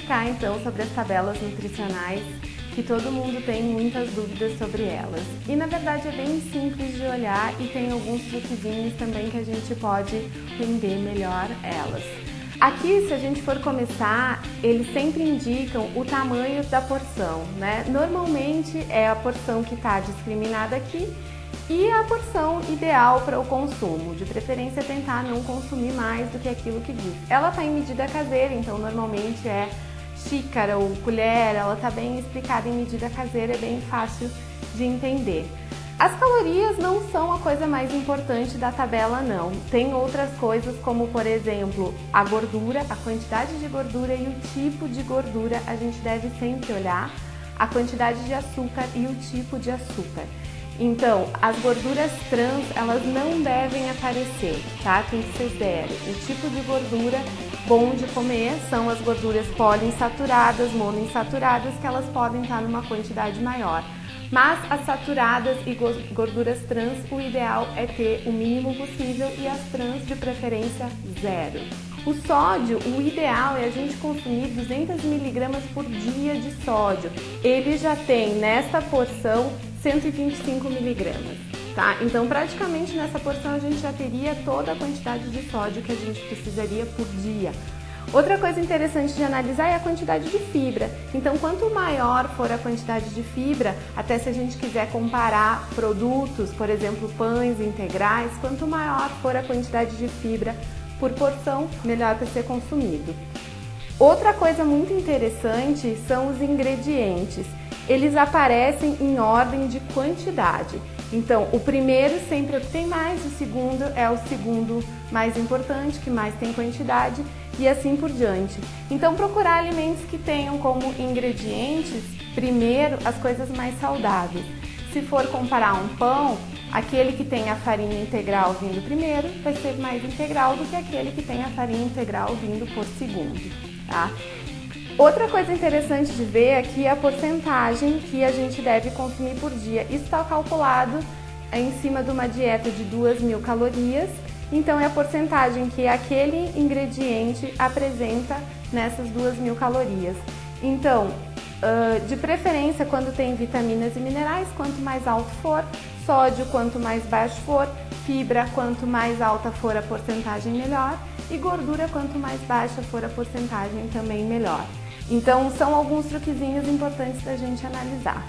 explicar então sobre as tabelas nutricionais, que todo mundo tem muitas dúvidas sobre elas. E na verdade é bem simples de olhar e tem alguns truquezinhos também que a gente pode entender melhor elas. Aqui, se a gente for começar, eles sempre indicam o tamanho da porção, né? Normalmente é a porção que está discriminada aqui e a porção ideal para o consumo. De preferência, tentar não consumir mais do que aquilo que diz. Ela está em medida caseira, então normalmente é xícara ou colher, ela está bem explicada em medida caseira, é bem fácil de entender. As calorias não são a coisa mais importante da tabela, não. Tem outras coisas como, por exemplo, a gordura, a quantidade de gordura e o tipo de gordura. A gente deve sempre olhar a quantidade de açúcar e o tipo de açúcar. Então, as gorduras trans, elas não devem aparecer, tá? Tem que ser zero. O tipo de gordura bom de comer são as gorduras poliinsaturadas, monoinsaturadas, que elas podem estar numa quantidade maior. Mas as saturadas e gorduras trans, o ideal é ter o mínimo possível e as trans de preferência zero. O sódio, o ideal é a gente consumir 200 mg por dia de sódio. Ele já tem nesta porção 125 mg, tá? Então praticamente nessa porção a gente já teria toda a quantidade de sódio que a gente precisaria por dia. Outra coisa interessante de analisar é a quantidade de fibra. Então, quanto maior for a quantidade de fibra, até se a gente quiser comparar produtos, por exemplo, pães integrais, quanto maior for a quantidade de fibra por porção, melhor para ser consumido. Outra coisa muito interessante são os ingredientes. Eles aparecem em ordem de quantidade. Então, o primeiro sempre é o que tem mais, o segundo é o segundo mais importante, que mais tem quantidade, e assim por diante. Então, procurar alimentos que tenham como ingredientes, primeiro, as coisas mais saudáveis. Se for comparar um pão, aquele que tem a farinha integral vindo primeiro vai ser mais integral do que aquele que tem a farinha integral vindo por segundo, tá? Outra coisa interessante de ver aqui é a porcentagem que a gente deve consumir por dia. Isso está calculado em cima de uma dieta de 2.000 calorias, então é a porcentagem que aquele ingrediente apresenta nessas 2.000 calorias. Então, de preferência, quando tem vitaminas e minerais, quanto mais alto for, sódio, quanto mais baixo for, fibra, quanto mais alta for a porcentagem, melhor, e gordura, quanto mais baixa for a porcentagem, também melhor. Então, são alguns truquezinhos importantes da gente analisar.